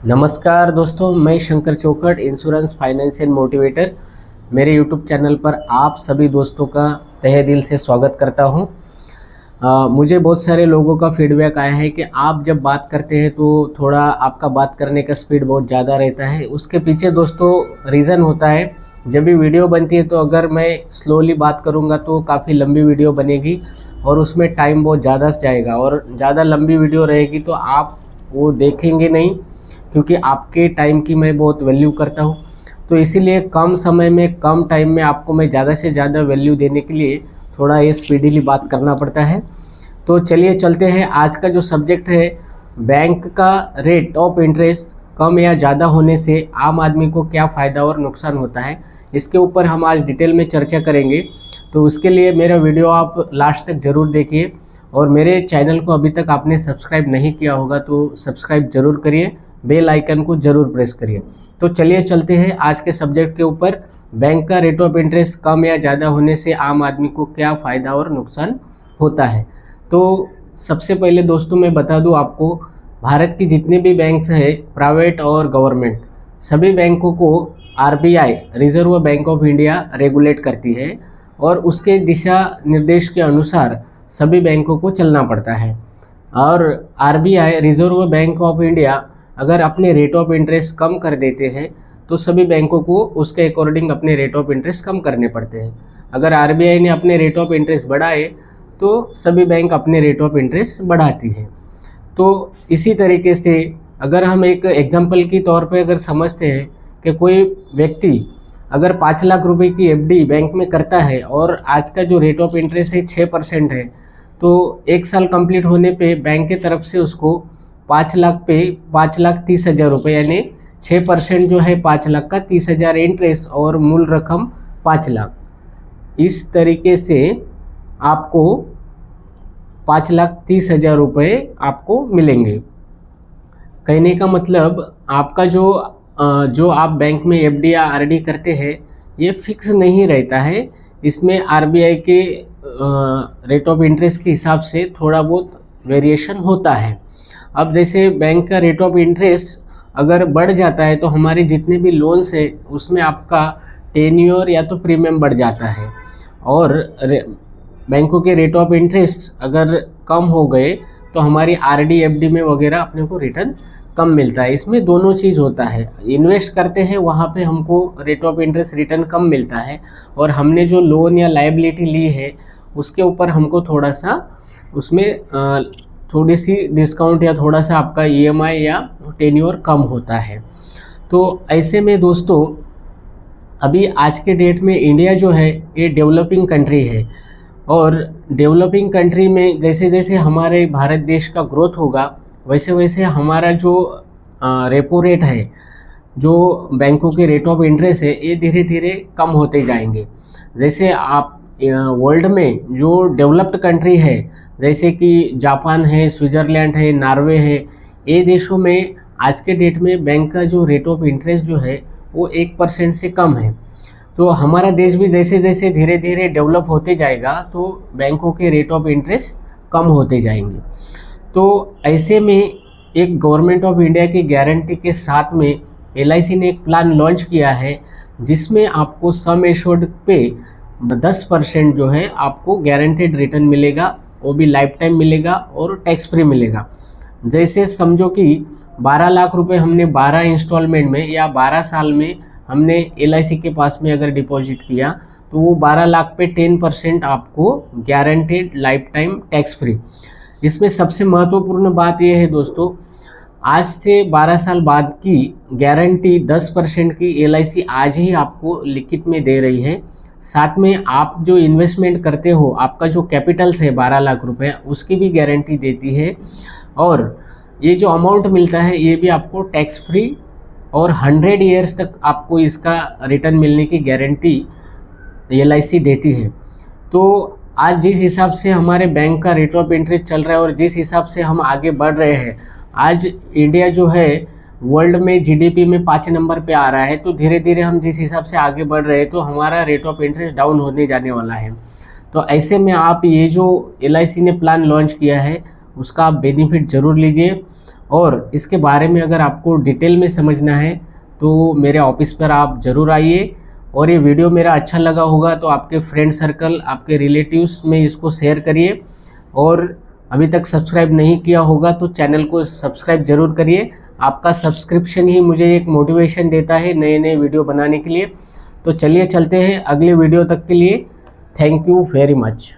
नमस्कार दोस्तों, मैं शंकर चौकट, इंश्योरेंस फाइनेंस एंड मोटिवेटर। मेरे यूट्यूब चैनल पर आप सभी दोस्तों का तहे दिल से स्वागत करता हूं। मुझे बहुत सारे लोगों का फीडबैक आया है कि आप जब बात करते हैं तो थोड़ा आपका बात करने का स्पीड बहुत ज़्यादा रहता है। उसके पीछे दोस्तों रीज़न होता है, जब भी वीडियो बनती है तो अगर मैं स्लोली बात करूँगा तो काफ़ी लंबी वीडियो बनेगी और उसमें टाइम बहुत ज़्यादा जाएगा, और ज़्यादा लंबी वीडियो रहेगी तो आप वो देखेंगे नहीं, क्योंकि आपके टाइम की मैं बहुत वैल्यू करता हूँ। तो इसीलिए कम समय में कम टाइम में आपको मैं ज़्यादा से ज़्यादा वैल्यू देने के लिए थोड़ा ये स्पीडीली बात करना पड़ता है। तो चलिए चलते हैं। आज का जो सब्जेक्ट है, बैंक का रेट ऑफ इंटरेस्ट कम या ज़्यादा होने से आम आदमी को क्या फ़ायदा और नुकसान होता है, इसके ऊपर हम आज डिटेल में चर्चा करेंगे। तो उसके लिए मेरा वीडियो आप लास्ट तक ज़रूर देखिए, और मेरे चैनल को अभी तक आपने सब्सक्राइब नहीं किया होगा तो सब्सक्राइब ज़रूर करिए, बेल आइकन को ज़रूर प्रेस करिए। तो चलिए चलते हैं आज के सब्जेक्ट के ऊपर। बैंक का रेट ऑफ इंटरेस्ट कम या ज़्यादा होने से आम आदमी को क्या फ़ायदा और नुकसान होता है। तो सबसे पहले दोस्तों मैं बता दूं आपको, भारत की जितने भी बैंक्स हैं, प्राइवेट और गवर्नमेंट, सभी बैंकों को RBI, reserve bank of India, regulate करती है, और उसके दिशा निर्देश के अनुसार सभी बैंकों को चलना पड़ता है। और RBI, reserve bank of India, अगर अपने रेट ऑफ इंटरेस्ट कम कर देते हैं तो सभी बैंकों को उसके अकॉर्डिंग अपने रेट ऑफ इंटरेस्ट कम करने पड़ते हैं। अगर आरबीआई ने अपने रेट ऑफ इंटरेस्ट बढ़ाए तो सभी बैंक अपने रेट ऑफ इंटरेस्ट बढ़ाती है। तो इसी तरीके से अगर हम एक एग्जांपल की तौर पे अगर समझते हैं कि कोई व्यक्ति अगर 5 लाख रुपए की एफडी बैंक में करता है और आज का जो रेट ऑफ इंटरेस्ट है 6% है, तो 1 साल कंप्लीट होने पे बैंक के तरफ से उसको 5 लाख पे 5,30,000 रुपये, यानी 6% जो है 5 लाख का 30,000 इंटरेस्ट और मूल रकम 5 लाख, इस तरीके से आपको 5,30,000 रुपये आपको मिलेंगे। कहने का मतलब आपका जो आप बैंक में एफडी या आरडी करते हैं ये फिक्स नहीं रहता है। इसमें आरबीआई के रेट ऑफ इंटरेस्ट के हिसाब से थोड़ा बहुत वेरिएशन होता है। अब जैसे बैंक का रेट ऑफ इंटरेस्ट अगर बढ़ जाता है तो हमारे जितने भी लोन्स है उसमें आपका टेन्योर या तो प्रीमियम बढ़ जाता है, और बैंकों के रेट ऑफ इंटरेस्ट अगर कम हो गए तो हमारी आरडी एफडी में वगैरह अपने को रिटर्न कम मिलता है। इसमें दोनों चीज़ होता है, इन्वेस्ट करते हैं वहाँ पे हमको रेट ऑफ इंटरेस्ट रिटर्न कम मिलता है, और हमने जो लोन या लायबिलिटी ली है उसके ऊपर हमको थोड़ा सा उसमें थोड़ी सी डिस्काउंट या थोड़ा सा आपका ईएमआई या टेन्योर कम होता है। तो ऐसे में दोस्तों अभी आज के डेट में इंडिया जो है ये डेवलपिंग कंट्री है, और डेवलपिंग कंट्री में जैसे जैसे हमारे भारत देश का ग्रोथ होगा वैसे वैसे हमारा जो रेपो रेट है, जो बैंकों के रेट ऑफ इंटरेस्ट है, ये धीरे धीरे कम होते जाएंगे। जैसे आप वर्ल्ड में जो डेवलप्ड कंट्री है, जैसे कि जापान है, स्विट्ज़रलैंड है, नॉर्वे है, ये देशों में आज के डेट में बैंक का जो रेट ऑफ इंटरेस्ट जो है वो 1% से कम है। तो हमारा देश भी जैसे जैसे धीरे धीरे डेवलप होते जाएगा तो बैंकों के रेट ऑफ इंटरेस्ट कम होते जाएंगे। तो ऐसे में एक गवर्नमेंट ऑफ इंडिया की गारंटी के साथ में एलआईसी ने एक प्लान लॉन्च किया है, जिसमें आपको सम एश्योर्ड पे 10% जो है आपको गारंटेड रिटर्न मिलेगा, वो भी लाइफ टाइम मिलेगा और टैक्स फ्री मिलेगा। जैसे समझो कि 12 लाख रुपए हमने 12 इंस्टॉलमेंट में या 12 साल में हमने एलआईसी के पास में अगर डिपॉजिट किया तो वो 12 लाख पे 10% आपको guaranteed life time tax free. इसमें सबसे महत्वपूर्ण बात यह है दोस्तों, आज से 12 साल बाद की गारंटी 10% की एलआईसी आज ही आपको लिखित में दे रही है। साथ में आप जो इन्वेस्टमेंट करते हो, आपका जो कैपिटल्स है 12 लाख रुपए, उसकी भी गारंटी देती है, और ये जो अमाउंट मिलता है ये भी आपको टैक्स फ्री, और 100 ईयर्स तक आपको इसका रिटर्न मिलने की गारंटी एलआईसी देती है। तो आज जिस हिसाब से हमारे बैंक का रेट ऑफ इंटरेस्ट चल रहा है और जिस हिसाब से हम आगे बढ़ रहे हैं, आज इंडिया जो है वर्ल्ड में जीडीपी में 5 नंबर पे आ रहा है, तो धीरे धीरे हम जिस हिसाब से आगे बढ़ रहे हैं तो हमारा रेट ऑफ इंटरेस्ट डाउन होने जाने वाला है। तो ऐसे में आप ये जो एलआईसी ने प्लान लॉन्च किया है उसका आप बेनिफिट ज़रूर लीजिए, और इसके बारे में अगर आपको डिटेल में समझना है तो मेरे ऑफिस पर आप ज़रूर आइए। और ये वीडियो मेरा अच्छा लगा होगा तो आपके फ्रेंड सर्कल, आपके रिलेटिव्स में इसको शेयर करिए। और अभी तक सब्सक्राइब नहीं किया होगा तो चैनल को सब्सक्राइब ज़रूर करिए। आपका सब्सक्रिप्शन ही मुझे एक मोटिवेशन देता है नए नए वीडियो बनाने के लिए। तो चलिए चलते हैं अगले वीडियो तक के लिए। Thank you very much.